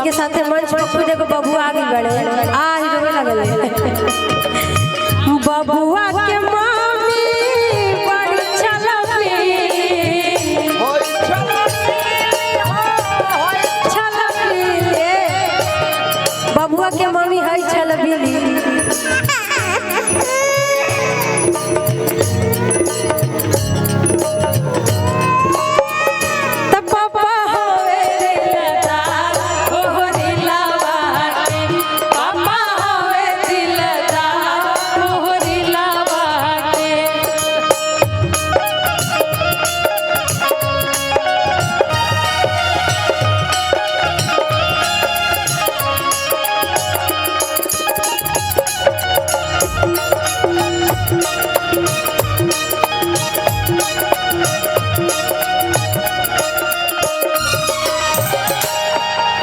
के साथे मंच पर खुद एगो बबुआ आ गई बड़े आ ही रोवे लगल बबुआ के मम्मी बड़ी छलपी बबुआ के मम्मी है छलबीली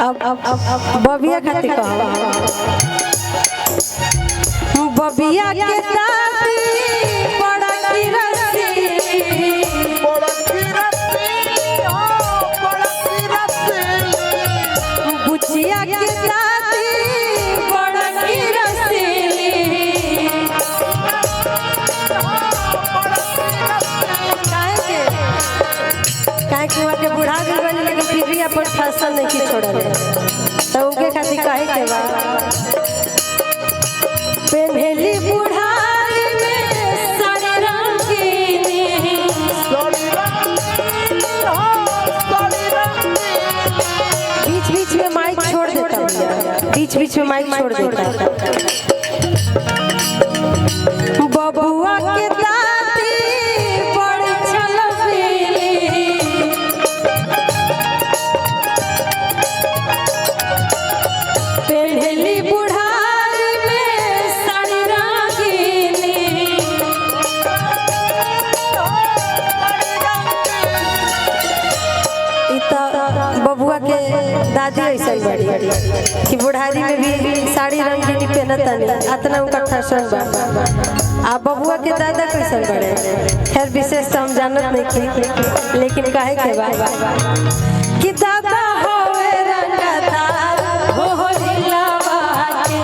बबिया खातिर कहवा बबिया के दादी बड़ा की रस्सी बुचिया के दादी बड़ा की रस्सी काहे के हुआ के बुढ़ा गइल बनी लेकिन फिर भी अपन फसल नहीं की छोड़ल तो उनके खातिर काहे के बा पेन्हली बुढ़ाई में साड़ी रंगीनी बीच बीच में माइक छोड़ देता बीच बीच में माइक छोड़ देता बबुआ के दादी बड़ी छलबीली पेन्हली बुढ़ाई में साड़ी रंगीनी बबुआ के दादी ऐसा बड़ी कि बुढ़ारी में भी साड़ी रंगीनी पहनतनी अतना उनका फैशन बा आ बबुआ के दादा कैसन बड़े खैर विशेष तो हम जानत नहीं की लेकिन काहे के बा कि दादा होवे रंगदार हो लीलावा के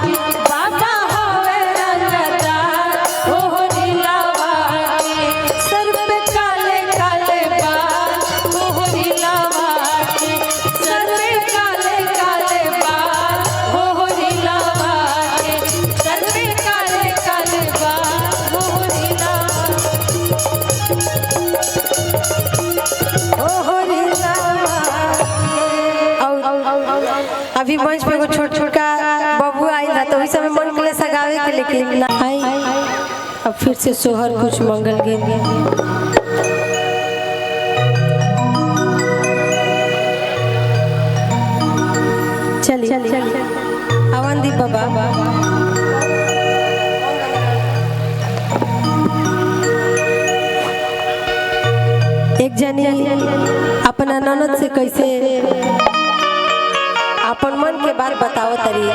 बाबा होवे रंगदार हो लीलावा के सर पे काले काले बाल हो लीलावा के सर पे काले काले बाल हो लीलावा के सर पे काले काले बाल हो लीलावा अभी मंच पे छोट छोट का बबुआ आई था तो उस समय मन के लिए सगावे के लेकिन आई अब फिर से सोहर कुछ मंगल गीत चलिए अवंदी बाबा एक जनी अपना ननद से कैसे अपन मन के बात बताओ तरी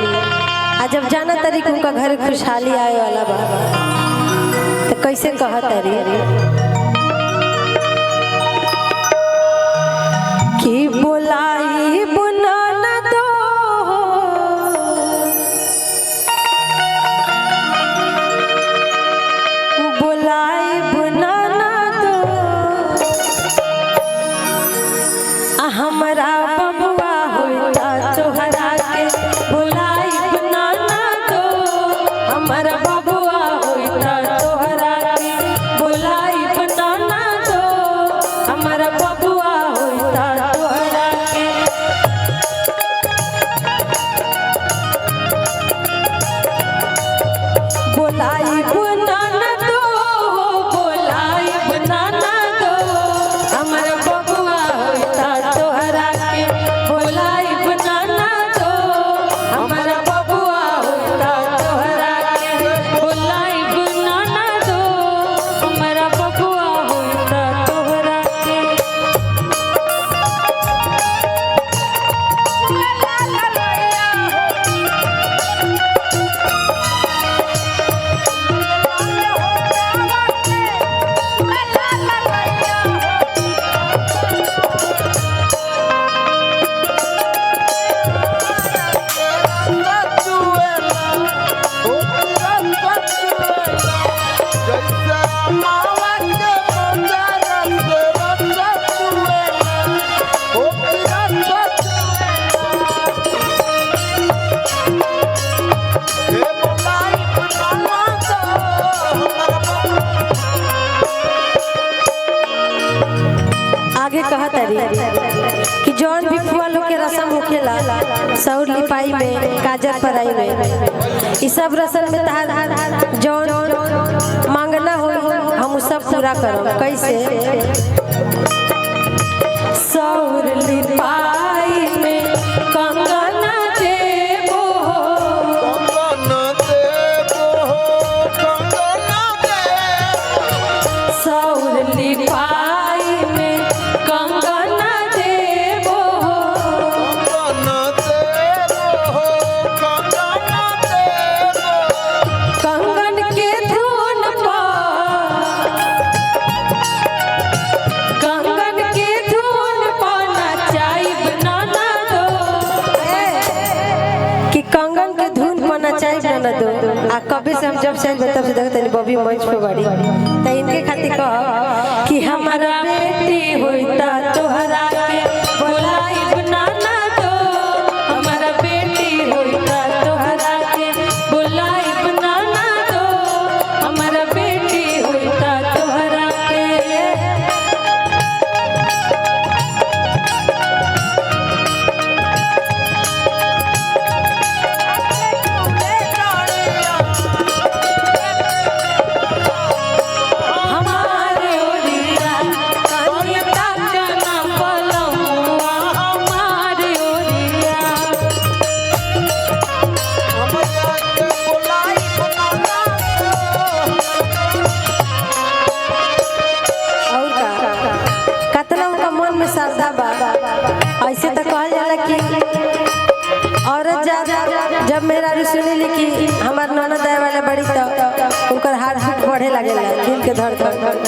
आ जब जाना तरी उनका घर खुशहाली आए वाला बा तो कैसे कह तरी कि बोलाई बुनाना दो बोलाई बुनाना दो हमरा बबुआ होता तोहरा के बोलाई बनाना दो हमरा बबुआ होता तोहरा के बोलाई बनाना दो हमरा बबुआ होता तोहरा के बोलाई बनाना दो बोलाई बनाना दो हमरा बबुआ होता तोहरा के बोलाई बनाना दो हमरा बबुआ होता तोहरा के बोलाई बनाना दो हमरा बबुआ होता तोहरा के तारी कि जौन भी फुआ लोग के रस्म होखेला सौर लिपाई में काजर पराई में ई सब रस्म में तहार जौन मांगना हो हम सब पूरा करब। कैसे सौर लिपाई में कंगना देबो सौर लिपाई में कंगना देबो कंगन के धुन पर कंगन के धुन पर नचाइब नाना दो कि कंगन के धुन पर नचाइब नाना दो। आ कभी से हम जब से तब से देखते हैं बॉबी मंच पे बड़ी तो इनके खातिर कह कि हमारा बेटी होइता तोहरा के बुलाइब नाना दो हमारा बेटी होइता तोहरा के बुलाइब नाना दो हमारा बेटी होइता तोहरा के। हमारे ओरिया कनिया जना पलमुआ हमारे ओरिया और कतना उनका मन में श्रद्धा बा। ऐसे तो कहल जाला कि औरत जब मेरा भी सुनी कि हमार ननद आए वाले बड़ी तो उनकर हार्ट बीट बढ़े लगेला दिल के धड़कन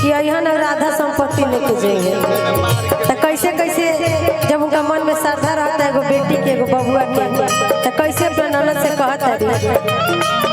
कि यहाँ राधा संपत्ति लेके जाएंगे तो कैसे कैसे जब उनका मन में श्रद्धा रहता है एगो बेटी के एगो बबुआ के तो कैसे अपना ननद से कहता है